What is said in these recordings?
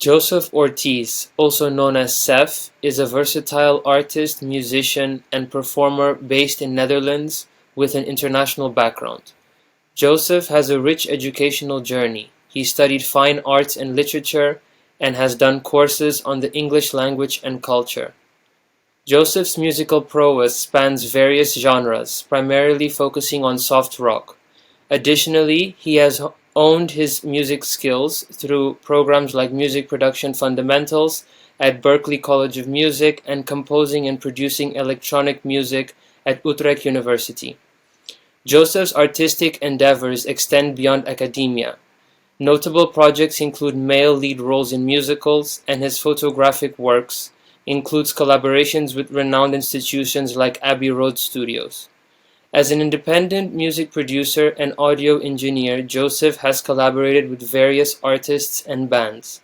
Joseph Ortiz, also known as Sef, is a versatile artist, musician, and performer based in Netherlands with an international background. Joseph has a rich educational journey. He studied fine arts and literature and has done courses on the English language and culture. Joseph's musical prowess spans various genres, primarily focusing on soft rock. Additionally, he has honed his music skills through programs like Music Production Fundamentals at Berklee College of Music and composing and producing electronic music at Utrecht University. Joseph's artistic endeavors extend beyond academia. Notable projects include male lead roles in musicals, and his photographic works includes collaborations with renowned institutions like Abbey Road Studios. As an independent music producer and audio engineer, Joseph has collaborated with various artists and bands.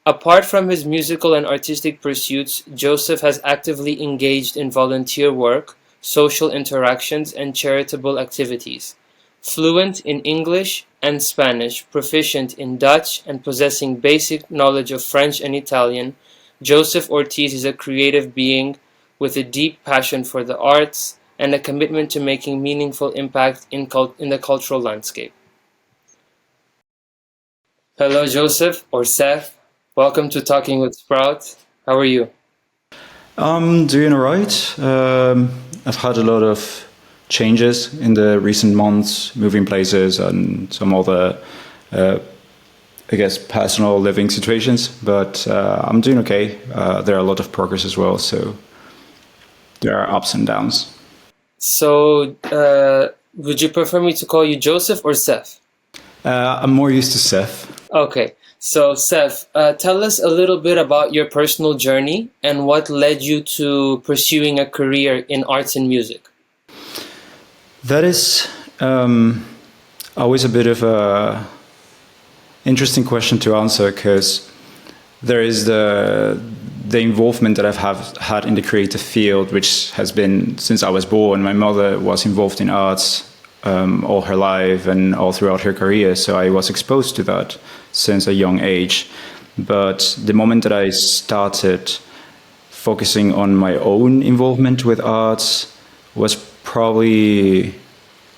Apart from his musical and artistic pursuits, Joseph has actively engaged in volunteer work, social interactions, and charitable activities. Fluent in English and Spanish, proficient in Dutch, and possessing basic knowledge of French and Italian, Joseph Ortiz is a creative being with a deep passion for the arts and a commitment to making meaningful impact in the cultural landscape. Hello, Joseph, or Seth. Welcome to Talking with Sprout. How are you? I'm doing all right. I've had a lot of changes in the recent months, moving places and some other, I guess, personal living situations. But I'm doing okay. There are a lot of progress as well, so there are ups and downs. So, would you prefer me to call you Joseph or Seth? I'm more used to Seth. Okay. So, Seth, tell us a little bit about your personal journey and what led you to pursuing a career in arts and music. That is always a bit of a interesting question to answer, because there is the involvement that I've had in the creative field, which has been since I was born. My mother was involved in arts all her life and all throughout her career, so I was exposed to that since a young age. But the moment that I started focusing on my own involvement with arts was probably,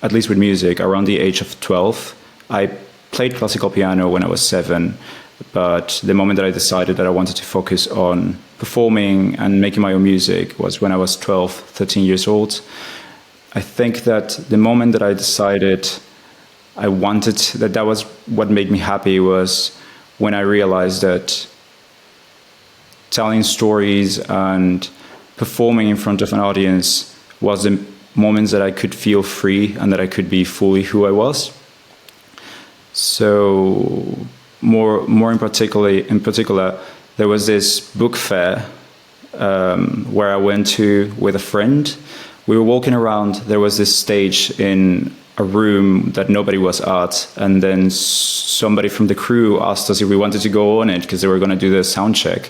at least with music, around the age of 12. I played classical piano when I was 7, but the moment that I decided that I wanted to focus on performing and making my own music was when I was 12, 13 years old. I think that the moment that I decided I wanted, that was what made me happy, was when I realized that telling stories and performing in front of an audience was the moments that I could feel free and that I could be fully who I was. So more in particular, there was this book fair where I went to with a friend. We were walking around. There was this stage in a room that nobody was at, and then somebody from the crew asked us if we wanted to go on it because they were going to do the sound check.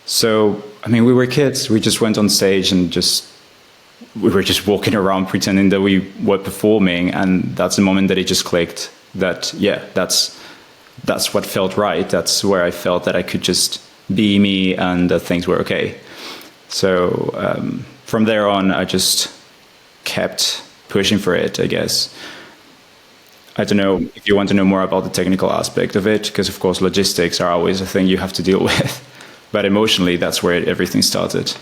So, I mean, we were kids. We just went on stage and we were just walking around pretending that we were performing, and that's the moment that it just clicked. That that's what felt right. That's where I felt that I could just be me and that things were okay. So from there on, I just kept pushing for it, I guess. I don't know if you want to know more about the technical aspect of it, because of course logistics are always a thing you have to deal with. But emotionally, that's where everything started.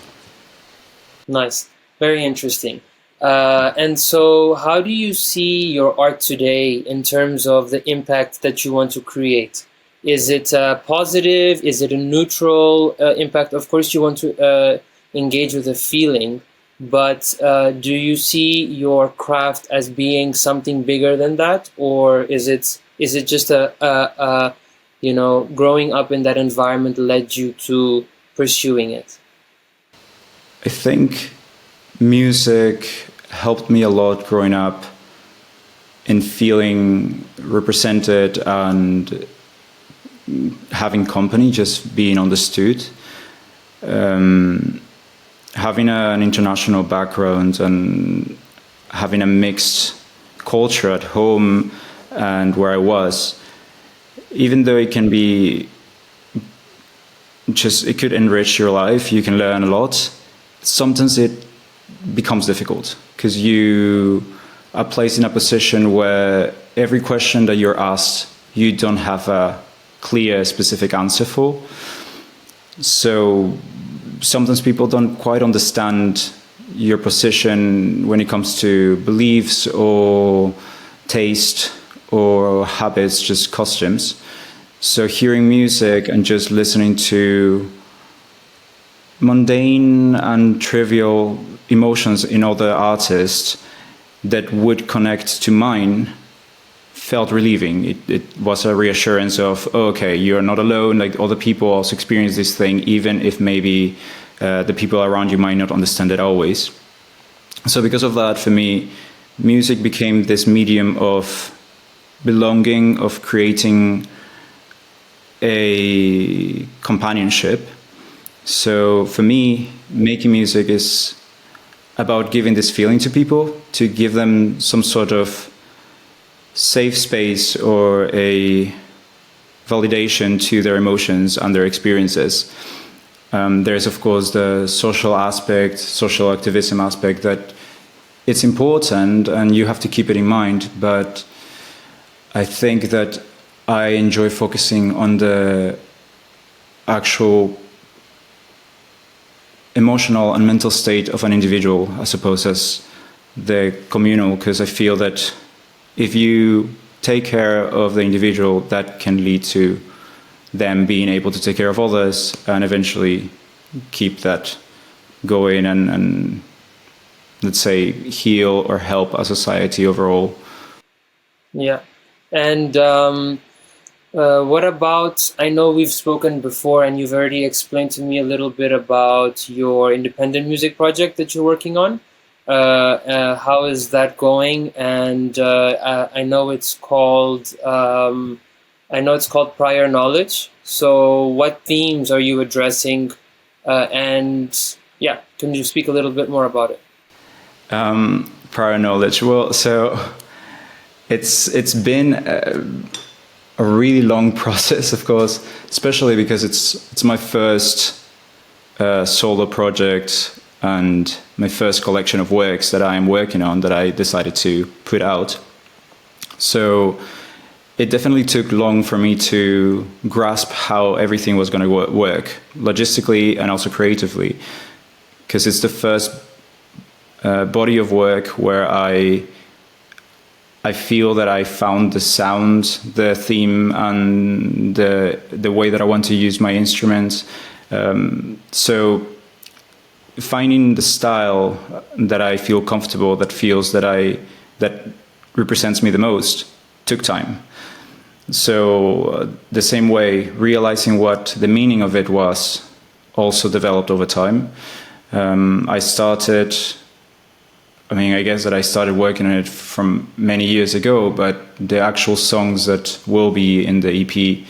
Nice. Very interesting. And so how do you see your art today in terms of the impact that you want to create? Is it positive? Is it a neutral impact? Of course, you want to engage with a feeling, but do you see your craft as being something bigger than that, or is it just a growing up in that environment led you to pursuing it? I think music helped me a lot growing up in feeling represented and having company, just being understood. Having an international background and having a mixed culture at home and where I was, even though it can be just it could enrich your life. You can learn a lot. Sometimes it becomes difficult because you are placed in a position where every question that you're asked, you don't have a clear, specific answer for. So sometimes people don't quite understand your position when it comes to beliefs or taste or habits, just costumes. So hearing music and just listening to mundane and trivial emotions in other artists that would connect to mine felt relieving. It was a reassurance of, oh, okay, you're not alone, like other people also experience this thing, even if maybe the people around you might not understand it always. So because of that, for me, music became this medium of belonging, of creating a companionship. So for me, making music is about giving this feeling to people, to give them some sort of safe space or a validation to their emotions and their experiences. There's, of course, the social aspect, social activism aspect, that it's important and you have to keep it in mind. But I think that I enjoy focusing on the actual emotional and mental state of an individual as opposed as the communal, because I feel that if you take care of the individual, that can lead to them being able to take care of others and eventually keep that going and let's say heal or help a society overall. Yeah. And what about, I know we've spoken before and you've already explained to me a little bit about your independent music project that you're working on. How is that going? And I know it's called Prior Knowledge. So what themes are you addressing? And yeah, can you speak a little bit more about it? Prior knowledge. Well, so it's been a really long process, of course, especially because it's my first solo project and my first collection of works that I am working on that I decided to put out. So it definitely took long for me to grasp how everything was going to work, logistically and also creatively, because it's the first body of work where I feel that I found the sound, the theme, and the way that I want to use my instruments. So finding the style that I feel comfortable, that feels that represents me the most, took time. So the same way, realizing what the meaning of it was also developed over time. I guess that I started working on it from many years ago, but the actual songs that will be in the EP,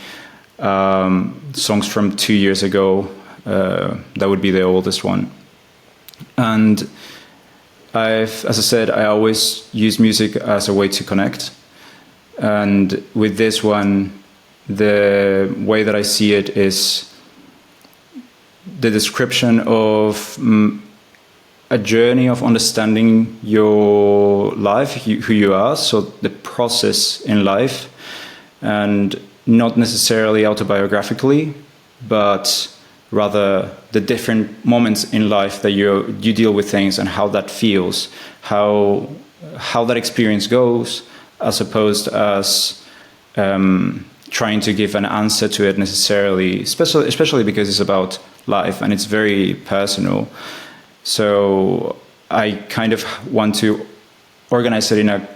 songs from 2 years ago, that would be the oldest one. And as I said, I always use music as a way to connect. And with this one, the way that I see it is the description of a journey of understanding your life, who you are, so the process in life, and not necessarily autobiographically, but rather the different moments in life that you deal with things and how that feels, how that experience goes, as opposed as trying to give an answer to it necessarily, especially because it's about life and it's very personal. So I kind of want to organize it in a,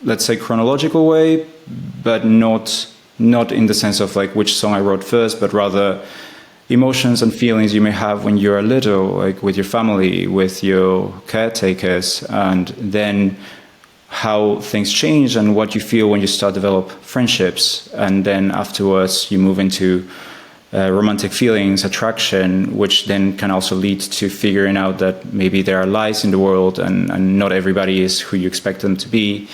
let's say, chronological way, but not in the sense of like which song I wrote first, but rather emotions and feelings you may have when you're little, like with your family, with your caretakers, and then how things change and what you feel when you start develop friendships, and then afterwards you move into romantic feelings, attraction, which then can also lead to figuring out that maybe there are lies in the world and not everybody is who you expect them to be,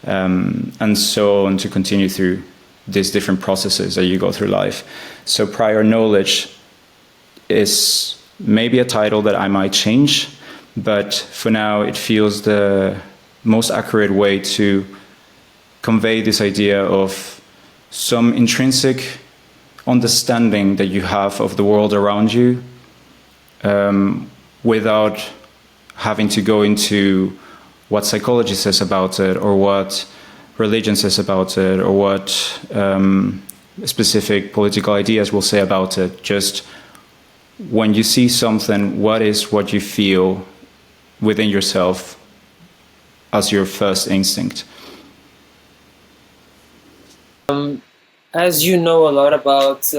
and so on, to continue through these different processes that you go through life. So prior knowledge is maybe a title that I might change, but for now it feels the most accurate way to convey this idea of some intrinsic understanding that you have of the world around you, without having to go into what psychology says about it, or what religion says about it, or what specific political ideas will say about it. Just when you see something, what you feel within yourself as your first instinct? As you know a lot about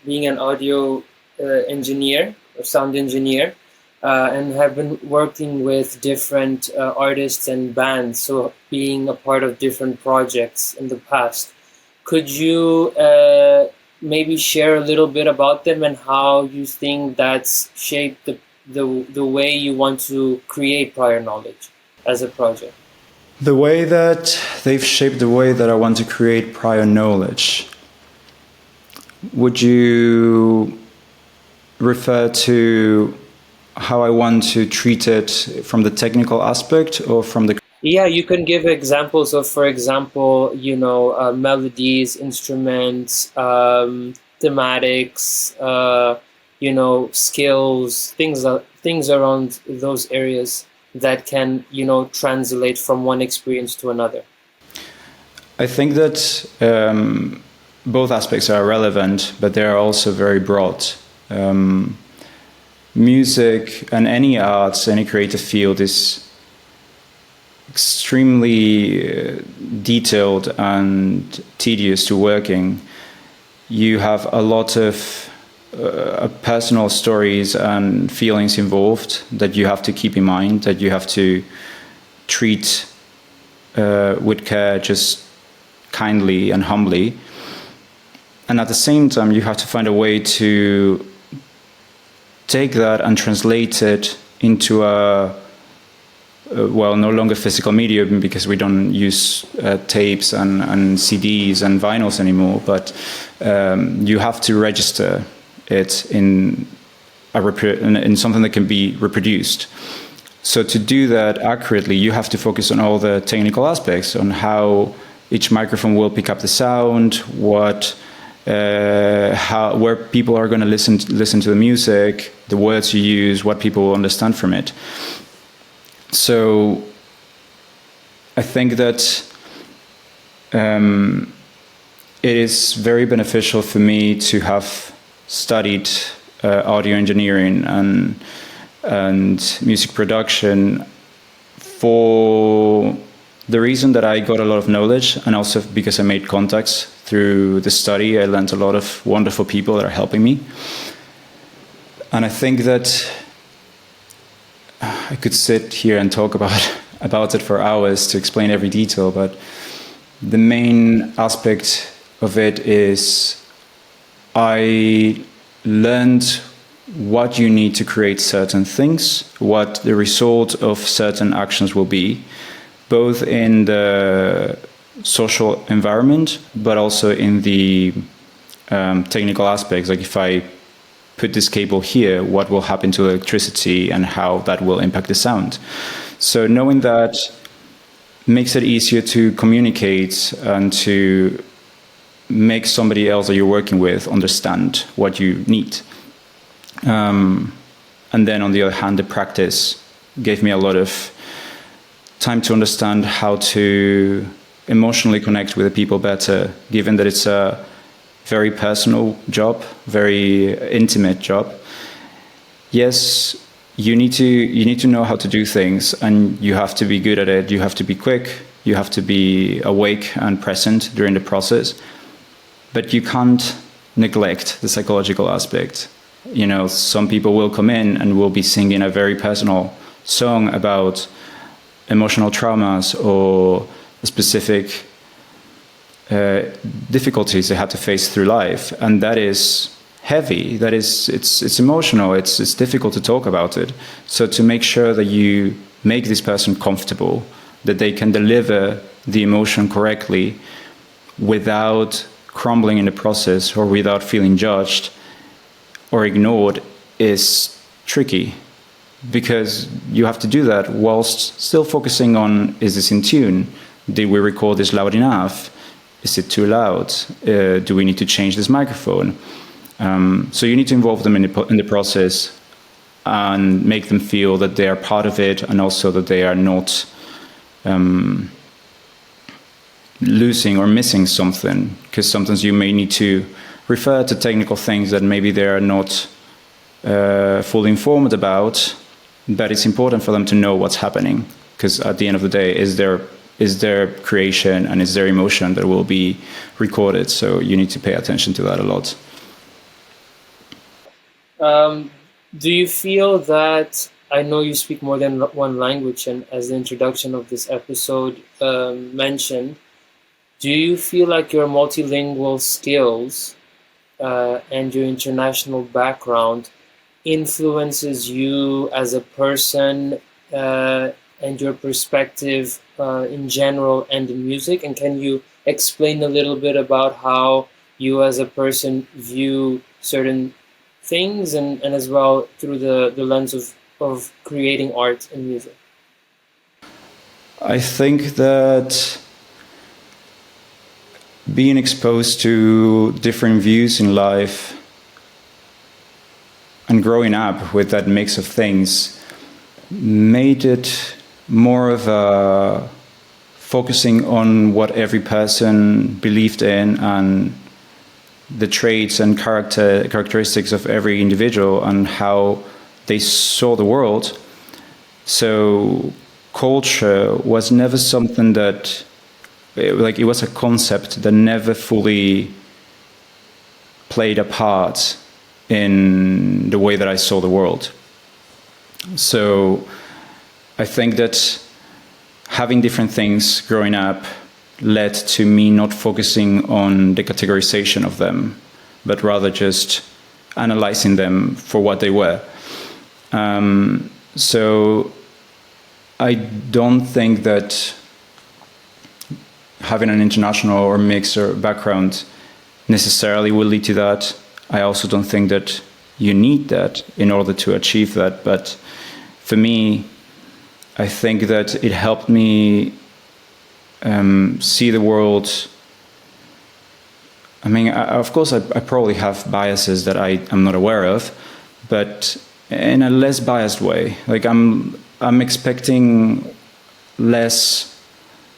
being an audio engineer or sound engineer, and have been working with different artists and bands, so being a part of different projects in the past, could you maybe share a little bit about them and how you think that's shaped the way you want to create prior knowledge as a project? The way that they've shaped the way that I want to create prior knowledge. Would you refer to how I want to treat it from the technical aspect or from the... Yeah, you can give examples of, for example, melodies, instruments, thematics, skills, things around those areas that can, translate from one experience to another. I think that both aspects are relevant, but they are also very broad. Music and any arts, any creative field is extremely detailed and tedious to working. You have a lot of personal stories and feelings involved that you have to keep in mind, that you have to treat with care, just kindly and humbly. And at the same time, you have to find a way to take that and translate it into no longer physical medium, because we don't use tapes and CDs and vinyls anymore, but you have to register it in something that can be reproduced. So to do that accurately, you have to focus on all the technical aspects, on how each microphone will pick up the sound, where people are going to listen to the music, the words you use, what people will understand from it. So I think that it is very beneficial for me to have studied audio engineering and music production, for the reason that I got a lot of knowledge, and also because I made contacts through the study. I learned a lot of wonderful people that are helping me. And I think that I could sit here and talk about it for hours to explain every detail, but the main aspect of it is I learned what you need to create certain things, what the result of certain actions will be, both in the social environment, but also in the technical aspects. Like if I put this cable here, what will happen to electricity and how that will impact the sound. So knowing that makes it easier to communicate and to make somebody else that you're working with understand what you need. And then on the other hand, the practice gave me a lot of time to understand how to emotionally connect with the people better, given that it's a very personal job, very intimate job. Yes, you need to know how to do things, and you have to be good at it. You have to be quick. You have to be awake and present during the process. But you can't neglect the psychological aspect. Some people will come in and will be singing a very personal song about emotional traumas or specific difficulties they had to face through life, and that is heavy. That is, it's emotional. It's difficult to talk about it. So to make sure that you make this person comfortable, that they can deliver the emotion correctly without crumbling in the process or without feeling judged, or ignored is tricky, because you have to do that whilst still focusing on, is this in tune? Did we record this loud enough? Is it too loud? Do we need to change this microphone? So you need to involve them in the process and make them feel that they are part of it, and also that they are not losing or missing something, because sometimes you may need to refer to technical things that maybe they are not fully informed about, but it's important for them to know what's happening, because at the end of the day, is their creation and is their emotion that will be recorded. So you need to pay attention to that a lot. Do you feel that, I know you speak more than one language, and as the introduction of this episode mentioned, do you feel like your multilingual skills and your international background influences you as a person and your perspective in general and in music? And can you explain a little bit about how you as a person view certain things, and as well through the lens of creating art and music? I think that being exposed to different views in life and growing up with that mix of things made it more of a focusing on what every person believed in and the traits and characteristics of every individual and how they saw the world. So culture was never something that, like, it was a concept that never fully played a part in the way that I saw the world. So I think that having different things growing up led to me not focusing on the categorization of them, but rather just analyzing them for what they were. So I don't think that having an international or mixed or background necessarily will lead to that. I also don't think that you need that in order to achieve that. But for me, I think that it helped me see the world. I mean, of course, I probably have biases that I'm not aware of, but in a less biased way. Like I'm expecting less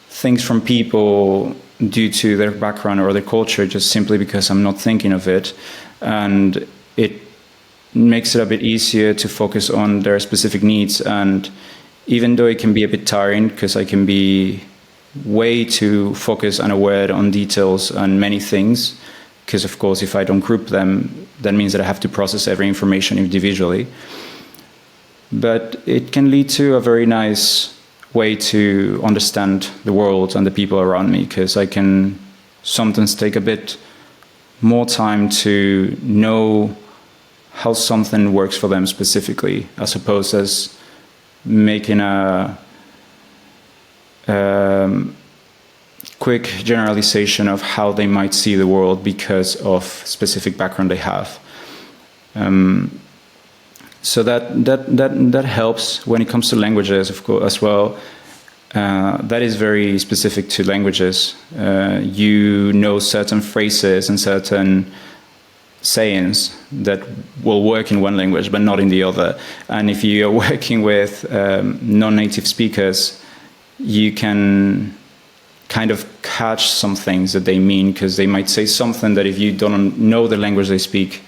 things from people due to their background or their culture, just simply because I'm not thinking of it, and it makes it a bit easier to focus on their specific needs. And even though it can be a bit tiring, because I can be way too focused and aware on details and many things, because of course if I don't group them, that means that I have to process every information individually. But it can lead to a very nice way to understand the world and the people around me, because I can sometimes take a bit more time to know how something works for them specifically, as opposed as making a quick generalization of how they might see the world because of specific background they have. So that helps when it comes to languages, of course, as well. That is very specific to languages. You know certain phrases and certain sayings that will work in one language but not in the other. And if you are working with non-native speakers, you can kind of catch some things that they mean, because they might say something that if you don't know the language they speak,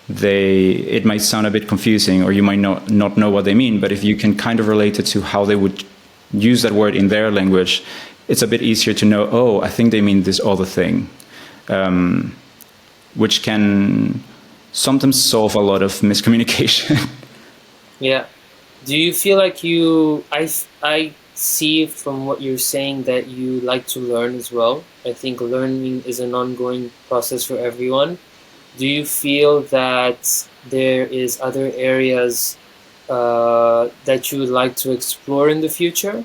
it might sound a bit confusing, or you might not know what they mean. But if you can kind of relate it to how they would use that word in their language, it's a bit easier to know, oh, I think they mean this other thing, which can sometimes solve a lot of miscommunication. Yeah. Do you feel like I see from what you're saying that you like to learn as well? I think learning is an ongoing process for everyone. Do you feel that there is other areas that you would like to explore in the future?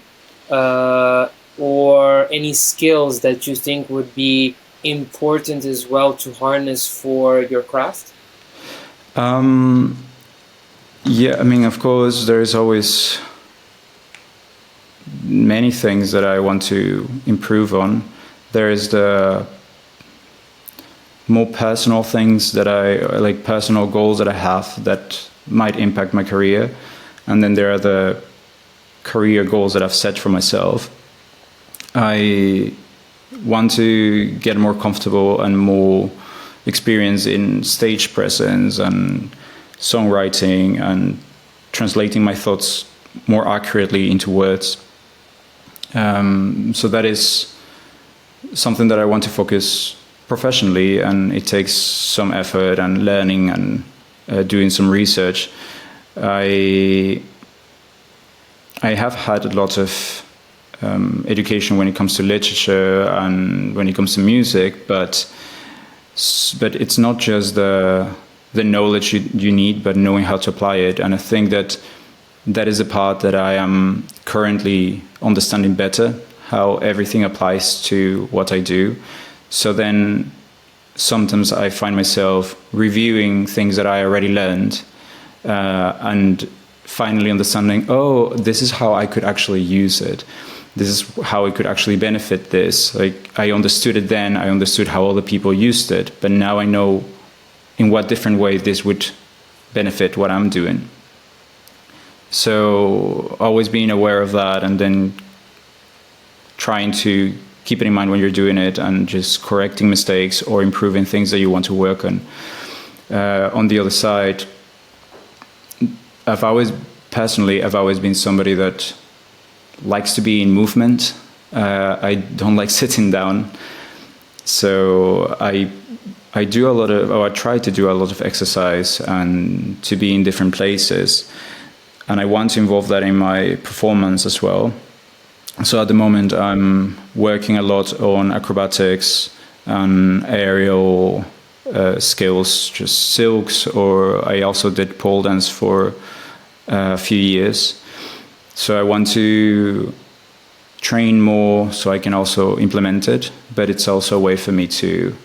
Or any skills that you think would be important as well to harness for your craft? Yeah, I mean, of course, there is always many things that I want to improve on. There is the more personal things that I like, personal goals that I have that might impact my career. And then there are the career goals that I've set for myself. I want to get more comfortable and more experience in stage presence and songwriting and translating my thoughts more accurately into words. So that is something that I want to focus professionally, and it takes some effort and learning and doing some research. I have had a lot of education when it comes to literature and when it comes to music, but it's not just the knowledge you need, but knowing how to apply it. And I think that is a part that I am currently understanding better, how everything applies to what I do. So then sometimes I find myself reviewing things that I already learned and finally understanding, oh, this is how I could actually use it. This is how it could actually benefit this. Like, I understood it then, I understood how other people used it, but now I know in what different way this would benefit what I'm doing. So always being aware of that, and then trying to keep it in mind when you're doing it, and just correcting mistakes or improving things that you want to work on. On the other side, I've always been somebody that likes to be in movement. I don't like sitting down. So I try to do a lot of exercise and to be in different places. And I want to involve that in my performance as well. So at the moment I'm working a lot on acrobatics and aerial skills, just silks, or I also did pole dance for a few years. So I want to train more so I can also implement it, but it's also a way for me to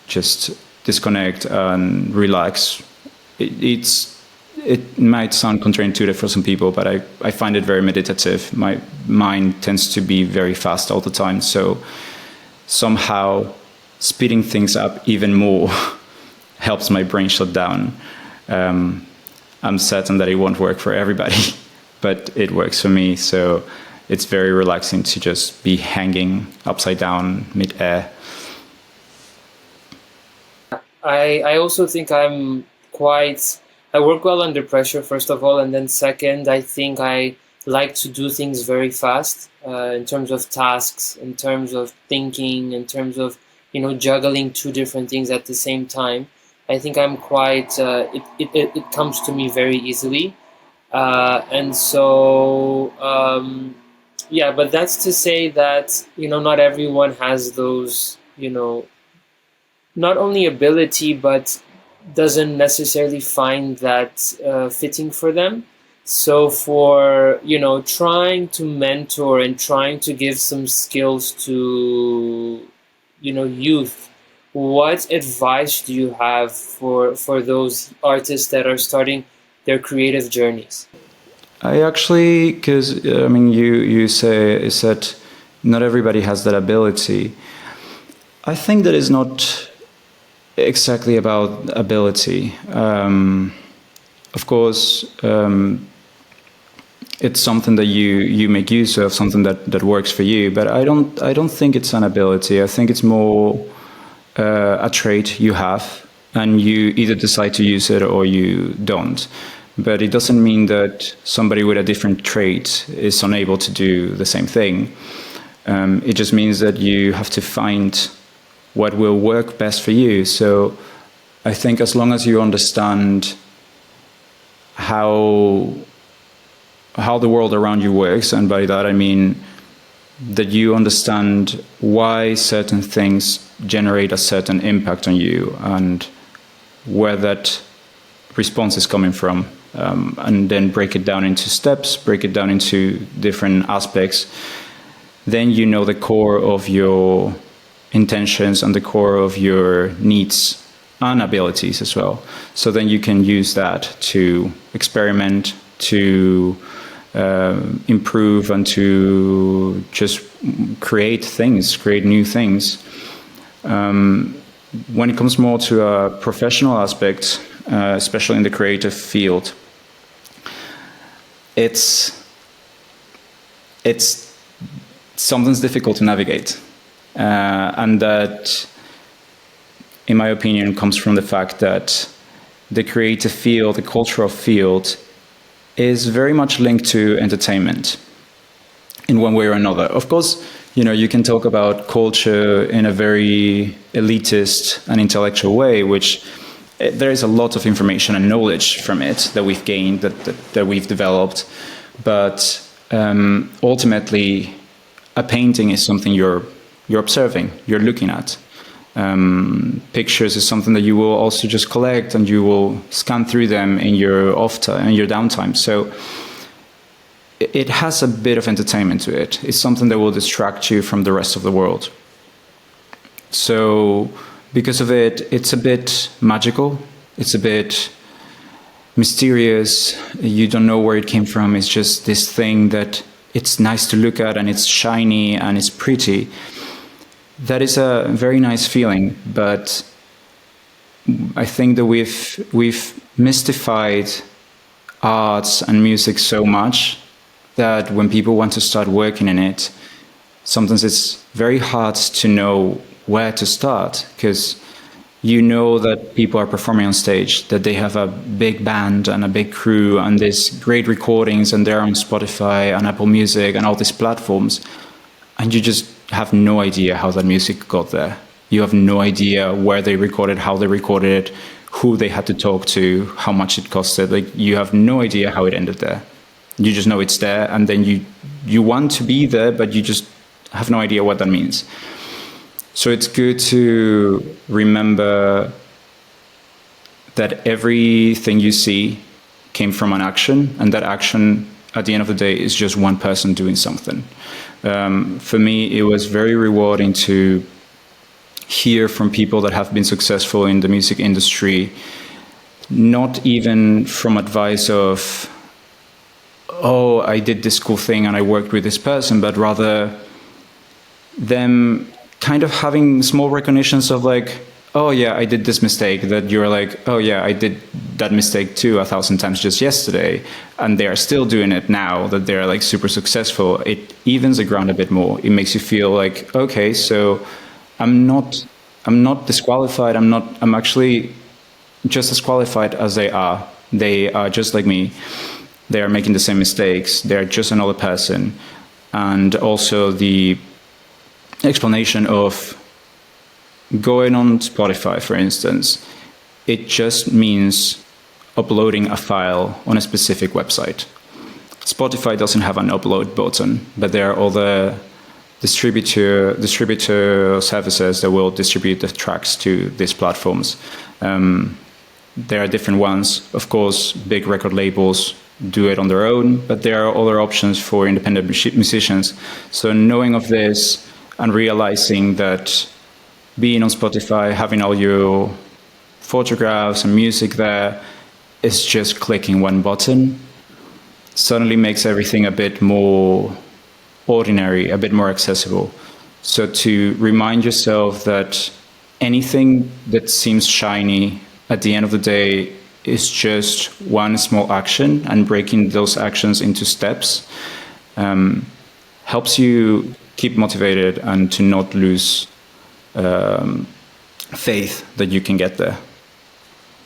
just disconnect and relax. It might sound counterintuitive for some people, but I find it very meditative. My mind tends to be very fast all the time, so somehow speeding things up even more helps my brain shut down. I'm certain that it won't work for everybody, but it works for me, so it's very relaxing to just be hanging upside down mid-air. I also think I work well under pressure, first of all, and then second, I think I like to do things very fast in terms of tasks, in terms of thinking, in terms of, juggling two different things at the same time. I think I'm quite, it comes to me very easily. And so, yeah, but that's to say that, not everyone has those, not only ability, but doesn't necessarily find that fitting for them. So for, trying to mentor and trying to give some skills to, youth, what advice do you have for those artists that are starting their creative journeys? I actually, because you said not everybody has that ability. I think that is not exactly about ability. Of course, it's something that you make use of, something that works for you. But I don't think it's an ability. I think it's more a trait you have, and you either decide to use it or you don't. But it doesn't mean that somebody with a different trait is unable to do the same thing. It just means that you have to find what will work best for you. So I think as long as you understand how the world around you works, and by that I mean that you understand why certain things generate a certain impact on you and where that response is coming from, and then break it down into steps, break it down into different aspects, then you know the core of your intentions and the core of your needs and abilities as well. So then you can use that to experiment, to improve, and to just create things, create new things. When it comes more to a professional aspect, especially in the creative field, it's something's difficult to navigate, and that, in my opinion, comes from the fact that the creative field, the cultural field, is very much linked to entertainment in one way or another. Of course, you can talk about culture in a very elitist and intellectual way, which there is a lot of information and knowledge from it that we've gained, that we've developed. But ultimately, a painting is something you're observing, you're looking at. Pictures is something that you will also just collect, and you will scan through them in your off time and your downtime. So it has a bit of entertainment to it. It's something that will distract you from the rest of the world. So because of it, it's a bit magical. It's a bit mysterious. You don't know where it came from. It's just this thing that it's nice to look at, and it's shiny and it's pretty. That is a very nice feeling, but I think that we've mystified arts and music so much that when people want to start working in it, sometimes it's very hard to know where to start, because you know that people are performing on stage, that they have a big band and a big crew and there's great recordings, and they're on Spotify and Apple Music and all these platforms, and you just have no idea how that music got there. You have no idea where they recorded, how they recorded it, who they had to talk to, how much it costed. Like, you have no idea how it ended there. You just know it's there, and then you want to be there, but you just have no idea what that means. So it's good to remember that everything you see came from an action, and that action, at the end of the day, is just one person doing something. For me, it was very rewarding to hear from people that have been successful in the music industry, not even from advice of, oh, I did this cool thing and I worked with this person, but rather them kind of having small recognitions of like, oh yeah, I did this mistake, that you're like, oh yeah, I did that mistake too 1,000 times just yesterday, and they are still doing it now, that they're like super successful. It evens the ground a bit more. It makes you feel like, okay, so I'm not disqualified. I'm actually just as qualified as they are. They are just like me. They are making the same mistakes. They're just another person. And also the explanation of going on Spotify, for instance, it just means uploading a file on a specific website. Spotify doesn't have an upload button, but there are other distributor services that will distribute the tracks to these platforms. There are different ones. Of course, big record labels do it on their own, but there are other options for independent musicians. So knowing of this and realizing that being on Spotify, having all your photographs and music there, is just clicking one button, suddenly makes everything a bit more ordinary, a bit more accessible. So to remind yourself that anything that seems shiny at the end of the day is just one small action, and breaking those actions into steps helps you keep motivated and to not lose faith that you can get there.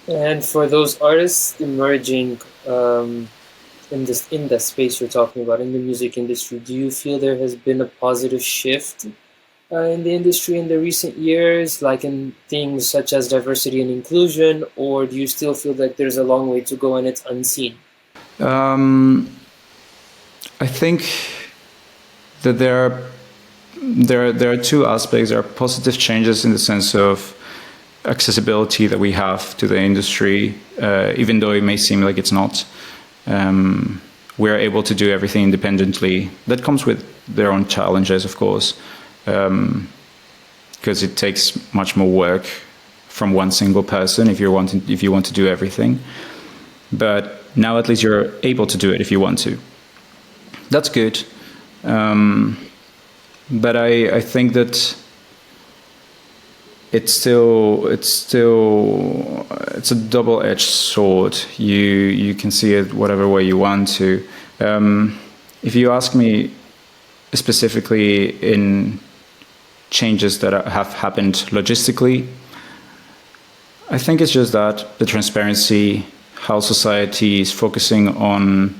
And for those artists emerging in the space you're talking about, in the music industry, do you feel there has been a positive shift in the industry in the recent years, like in things such as diversity and inclusion, or do you still feel that there's a long way to go and it's unseen? I think that there are two aspects. There are positive changes in the sense of accessibility that we have to the industry, even though it may seem like it's not. We're able to do everything independently. That comes with their own challenges, of course, because it takes much more work from one single person if you want to do everything. But now at least you're able to do it if you want to. That's good. But I think that it's a double-edged sword. You can see it whatever way you want to. If you ask me specifically in changes that have happened logistically, I think it's just that the transparency, how society is focusing on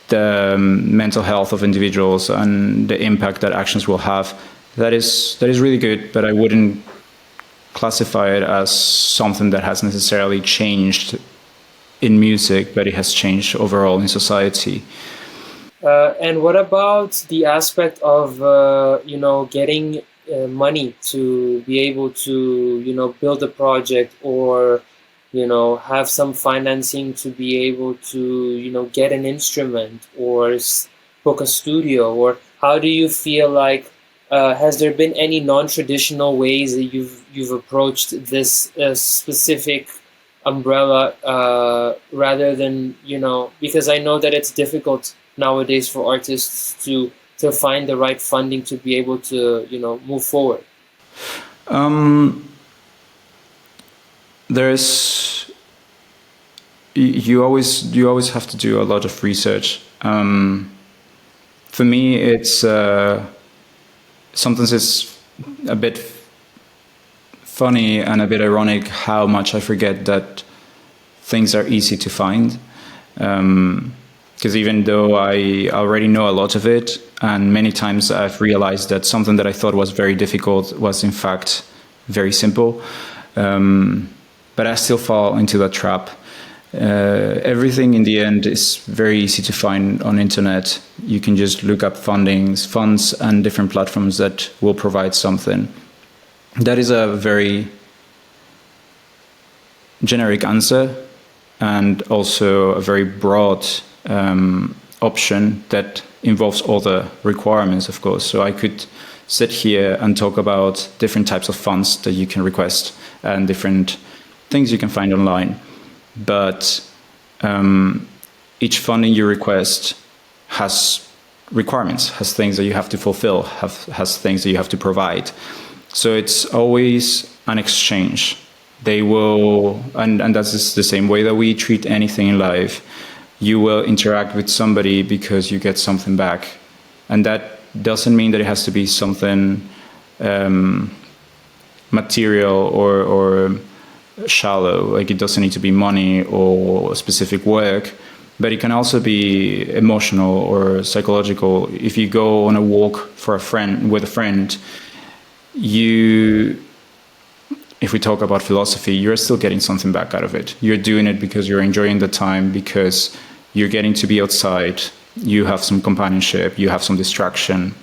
the mental health of individuals and the impact that actions will have. That is really good, but I wouldn't classify it as something that has necessarily changed in music, but it has changed overall in society. And what about the aspect of getting money to be able to build a project, or have some financing to be able to get an instrument or book a studio? Or how do you feel like has there been any non-traditional ways that you've approached this specific umbrella rather than because I know that it's difficult nowadays for artists to find the right funding to be able to move forward? There's you always have to do a lot of research. For me, it's sometimes it's a bit funny and a bit ironic how much I forget that things are easy to find. Because even though I already know a lot of it, and many times I've realized that something that I thought was very difficult was in fact very simple, but I still fall into that trap. Everything in the end is very easy to find on internet. You can just look up funds and different platforms that will provide something. That is a very generic answer, and also a very broad option that involves all the requirements, of course. So I could sit here and talk about different types of funds that you can request and different things you can find online. But each funding you request has requirements, has things that you have to fulfill, has things that you have to provide. So it's always an exchange. They will, and that's the same way that we treat anything in life. You will interact with somebody because you get something back. And that doesn't mean that it has to be something material or shallow, like it doesn't need to be money or specific work, but it can also be emotional or psychological. If you go on a walk with a friend, if we talk about philosophy, you're still getting something back out of it. You're doing it because you're enjoying the time, because you're getting to be outside, you have some companionship, you have some distraction,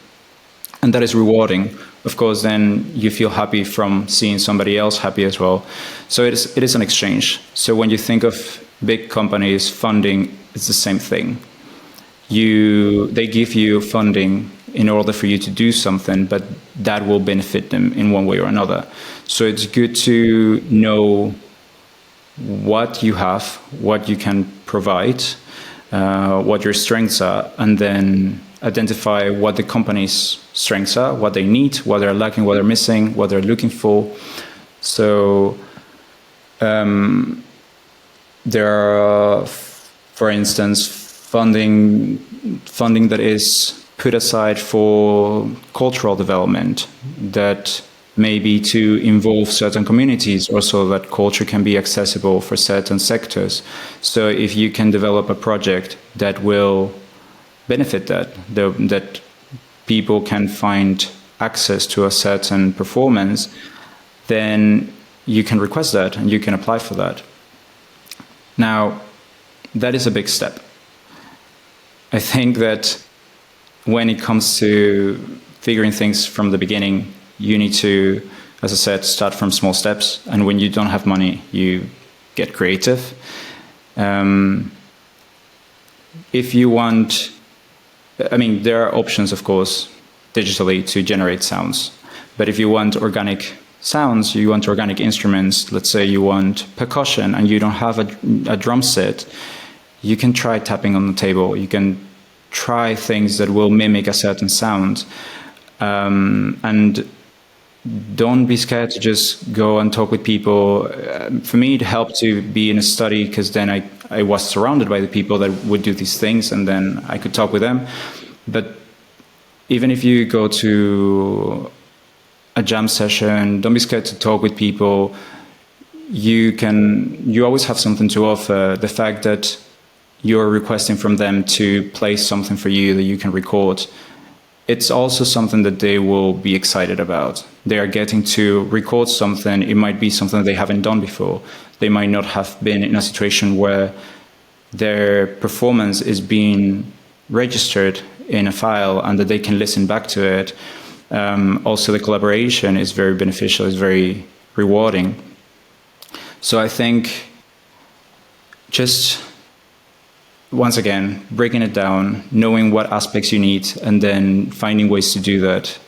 and that is rewarding. Of course, then you feel happy from seeing somebody else happy as well. So it is an exchange. So when you think of big companies funding, it's the same thing. They give you funding in order for you to do something, but that will benefit them in one way or another. So it's good to know what you have, what you can provide, what your strengths are, and then identify what the company's strengths are, what they need, what they're lacking, what they're missing, what they're looking for. So there are, for instance, funding that is put aside for cultural development, that may be to involve certain communities, or so that culture can be accessible for certain sectors. So if you can develop a project that will benefit that people can find access to a certain performance, then you can request that and you can apply for that. Now, that is a big step. I think that when it comes to figuring things from the beginning, you need to, as I said, start from small steps. And when you don't have money, you get creative. If you want, there are options, of course, digitally to generate sounds. But if you want organic sounds, you want organic instruments, let's say you want percussion and you don't have a drum set, you can try tapping on the table. You can try things that will mimic a certain sound. And don't be scared to just go and talk with people. For me, it helped to be in a study because then I was surrounded by the people that would do these things, and then I could talk with them. But even if you go to a jam session, don't be scared to talk with people. You always have something to offer. The fact that you're requesting from them to play something for you that you can record, it's also something that they will be excited about. They are getting to record something. It might be something they haven't done before. They might not have been in a situation where their performance is being registered in a file and that they can listen back to it. Also, the collaboration is very beneficial, is very rewarding. So I think just, once again, breaking it down, knowing what aspects you need, and then finding ways to do that.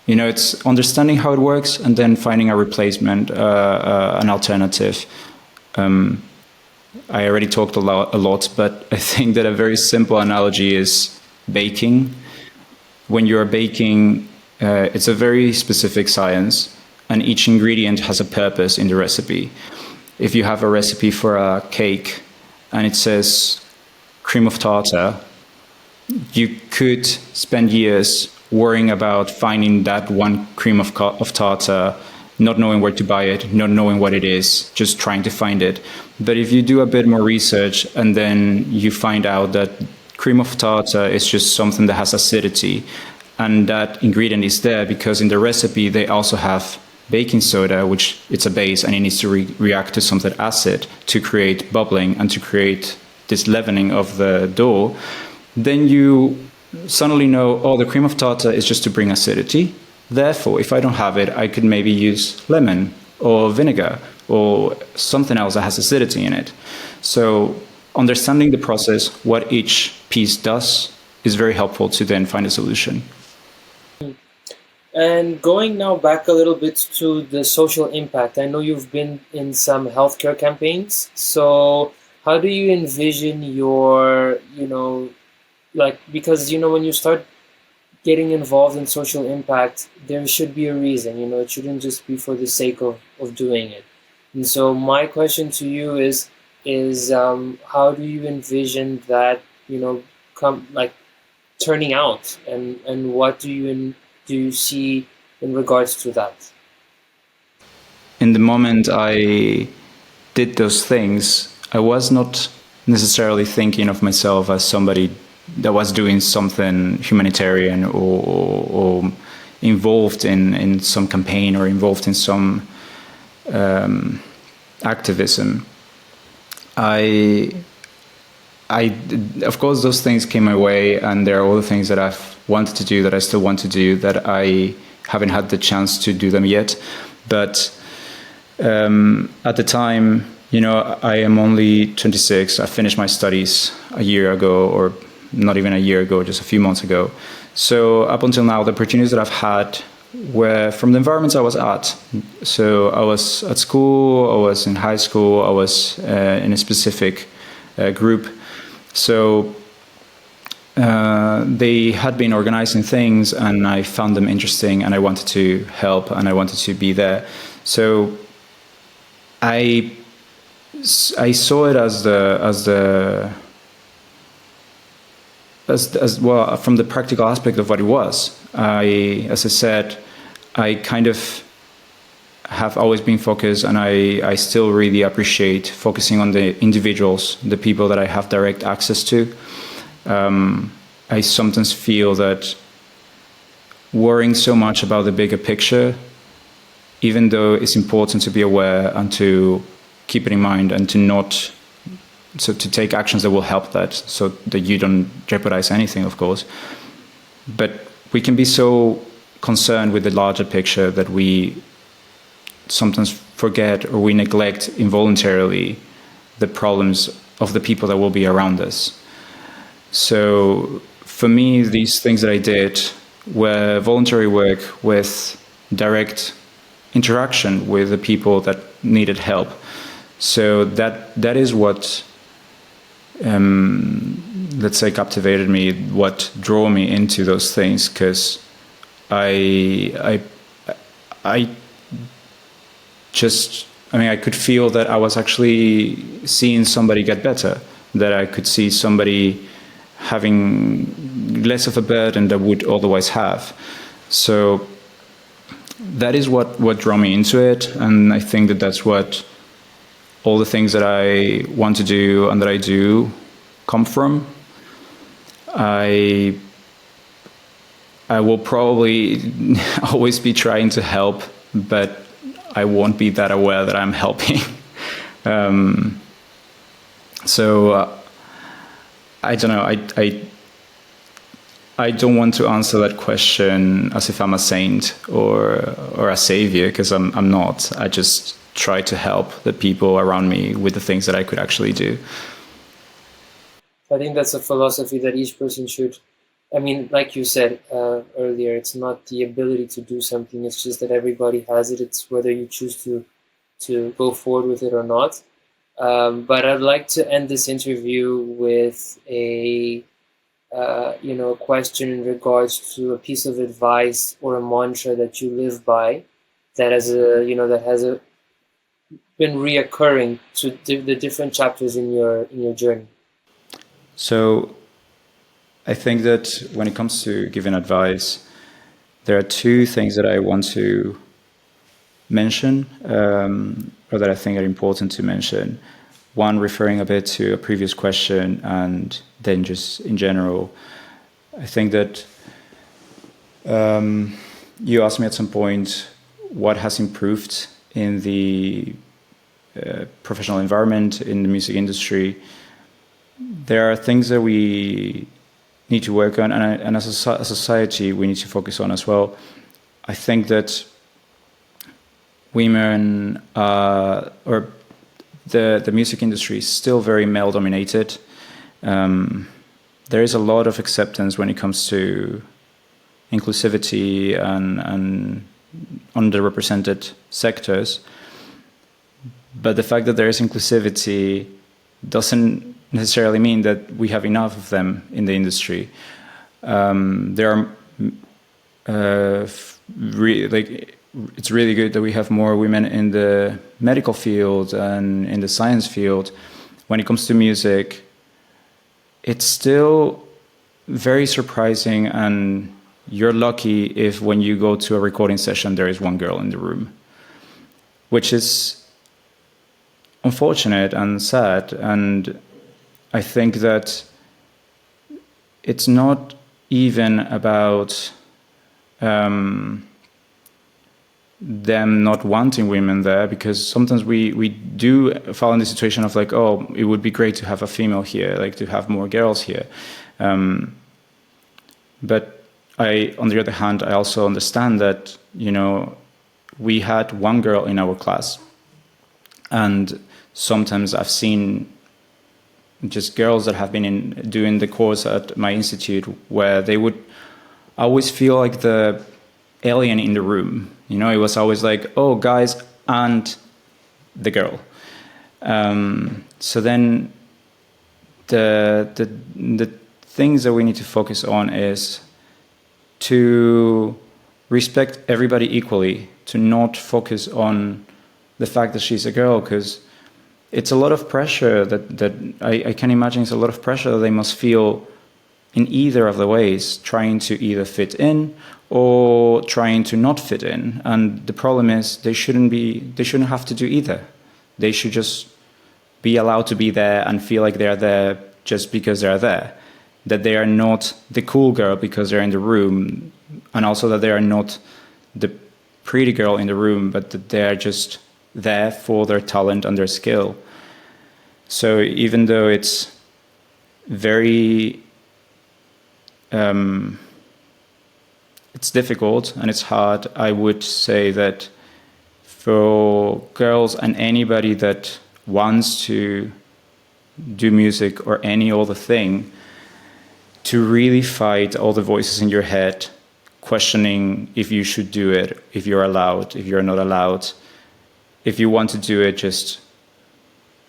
You know, it's understanding how it works and then finding a replacement, an alternative. I already talked a lot, but I think that a very simple analogy is baking. When you're baking, it's a very specific science, and each ingredient has a purpose in the recipe. If you have a recipe for a cake and it says cream of tartar, you could spend years worrying about finding that one cream of tartar, not knowing where to buy it, not knowing what it is, just trying to find it. But if you do a bit more research and then you find out that cream of tartar is just something that has acidity, and that ingredient is there because in the recipe they also have baking soda, which it's a base and it needs to react to something acid to create bubbling and to create this leavening of the dough, then you suddenly know, oh, the cream of tartar is just to bring acidity. Therefore, if I don't have it, I could maybe use lemon or vinegar or something else that has acidity in it. So understanding the process, what each piece does, is very helpful to then find a solution. And going now back a little bit to the social impact, I know you've been in some healthcare campaigns. So how do you envision your, because, when you start getting involved in social impact, there should be a reason, it shouldn't just be for the sake of doing it. And so my question to you is how do you envision that, turning out, and what do you see in regards to that? In the moment I did those things, I was not necessarily thinking of myself as somebody that was doing something humanitarian or involved in some campaign or involved in some activism. Of course, those things came my way, and there are other things that I've wanted to do, that I still want to do, that I haven't had the chance to do them yet. But at the time, I am only 26. I finished my studies a year ago, or not even a year ago, just a few months ago. So up until now, the opportunities that I've had were from the environments I was at. So I was at school, I was in high school, I was in a specific group. So they had been organizing things, and I found them interesting, and I wanted to help, and I wanted to be there. So I saw it as well from the practical aspect of what it was. As I said, I kind of have always been focused, and I still really appreciate focusing on the individuals, the people that I have direct access to. I sometimes feel that worrying so much about the bigger picture, even though it's important to be aware and to keep it in mind and to take actions that will help that, so that you don't jeopardize anything, of course. But we can be so concerned with the larger picture that we sometimes forget, or we neglect involuntarily, the problems of the people that will be around us. So for me, these things that I did were voluntary work with direct interaction with the people that needed help. So that is what, let's say, captivated me, what drew me into those things, because I could feel that I was actually seeing somebody get better, that I could see somebody having less of a burden that would otherwise have. So that is what drew me into it, and I think that that's what all the things that I want to do and that I do come from. I will probably always be trying to help, but I won't be that aware that I'm helping. I don't know. I don't want to answer that question as if I'm a saint or a savior, because I'm not. I just try to help the people around me with the things that I could actually do. I think that's a philosophy that each person should. I mean, like you said earlier, it's not the ability to do something. It's just that everybody has it. It's whether you choose to go forward with it or not. But I'd like to end this interview with a question in regards to a piece of advice or a mantra that you live by, that has been reoccurring to the different chapters in your journey. So I think that when it comes to giving advice, there are two things that I want to mention, or that I think are important to mention. One, referring a bit to a previous question, and then just in general. I think that you asked me at some point what has improved in the professional environment, in the music industry. There are things that we need to work on, and as a society we need to focus on as well. I think that women or the music industry is still very male dominated. There is a lot of acceptance when it comes to inclusivity and underrepresented sectors, but the fact that there is inclusivity doesn't necessarily mean that we have enough of them in the industry. There are it's really good that we have more women in the medical field and in the science field. When it comes to music, it's still very surprising, and you're lucky if when you go to a recording session there is one girl in the room, which is unfortunate and sad. And I think that it's not even about them not wanting women there, because sometimes we do fall in the situation of like, oh, it would be great to have a female here, like to have more girls here. But on the other hand, I also understand that, we had one girl in our class, and sometimes I've seen just girls that have been doing the course at my institute where they would always feel like the alien in the room. It was always like, oh, guys and the girl. So then the things that we need to focus on is to respect everybody equally, to not focus on the fact that she's a girl, because it's a lot of pressure that I can imagine it's a lot of pressure that they must feel in either of the ways, trying to either fit in or trying to not fit in. And the problem is they shouldn't have to do either. They should just be allowed to be there and feel like they're there just because they're there. That they are not the cool girl because they're in the room, and also that they are not the pretty girl in the room, but that they are just there for their talent and their skill. So even though it's very it's difficult and it's hard, I would say that for girls and anybody that wants to do music or any other thing, to really fight all the voices in your head questioning if you should do it, if you're allowed, if you're not allowed. If you want to do it, just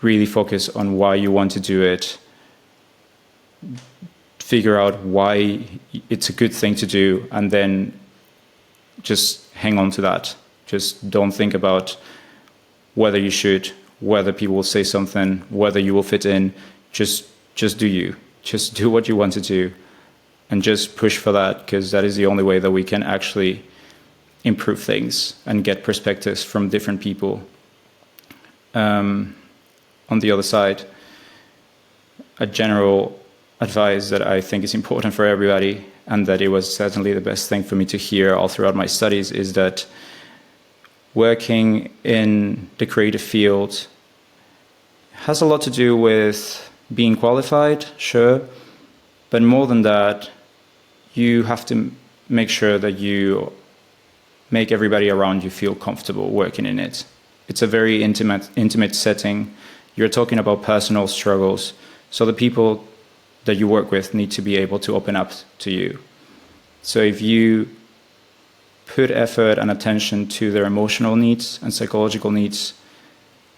really focus on why you want to do it. Figure out why it's a good thing to do, and then just hang on to that. Just don't think about whether you should, whether people will say something, whether you will fit in. Just do you. Just do what you want to do, and just push for that, because that is the only way that we can actually improve things and get perspectives from different people. On the other side, a general advice that I think is important for everybody, and that it was certainly the best thing for me to hear all throughout my studies, is that working in the creative field has a lot to do with being qualified, sure, but more than that, you have to make sure that you make everybody around you feel comfortable working in it. It's a very intimate setting. You're talking about personal struggles, so the people that you work with need to be able to open up to you. So if you put effort and attention to their emotional needs and psychological needs,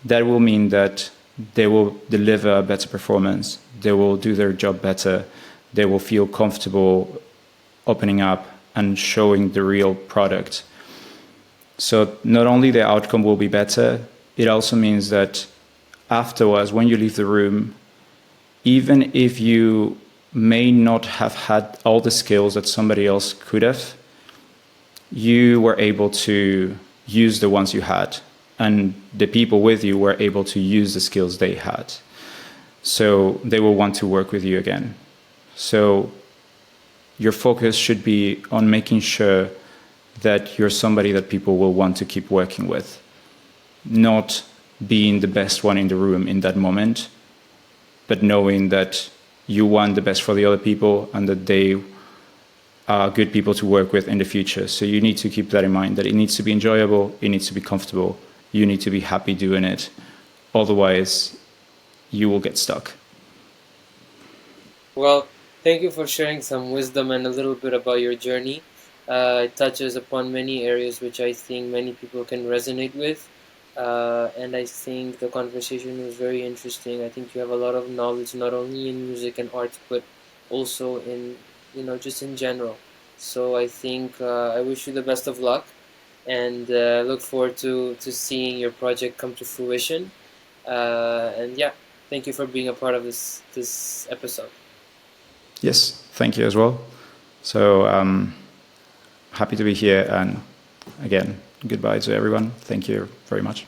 that will mean that they will deliver a better performance, they will do their job better, they will feel comfortable opening up and showing the real product. So not only the outcome will be better, it also means that afterwards, when you leave the room, even if you may not have had all the skills that somebody else could have, you were able to use the ones you had, and the people with you were able to use the skills they had. So they will want to work with you again. So your focus should be on making sure that you're somebody that people will want to keep working with, not being the best one in the room in that moment, but knowing that you want the best for the other people and that they are good people to work with in the future. So you need to keep that in mind, that it needs to be enjoyable, it needs to be comfortable, you need to be happy doing it. Otherwise, you will get stuck. Well, thank you for sharing some wisdom and a little bit about your journey. It touches upon many areas which I think many people can resonate with. And I think the conversation was very interesting. I think you have a lot of knowledge, not only in music and art, but also in, just in general. So I think I wish you the best of luck, and look forward to seeing your project come to fruition. And yeah, thank you for being a part of this episode. Yes, thank you as well. So happy to be here, and again, goodbye to everyone. Thank you very much.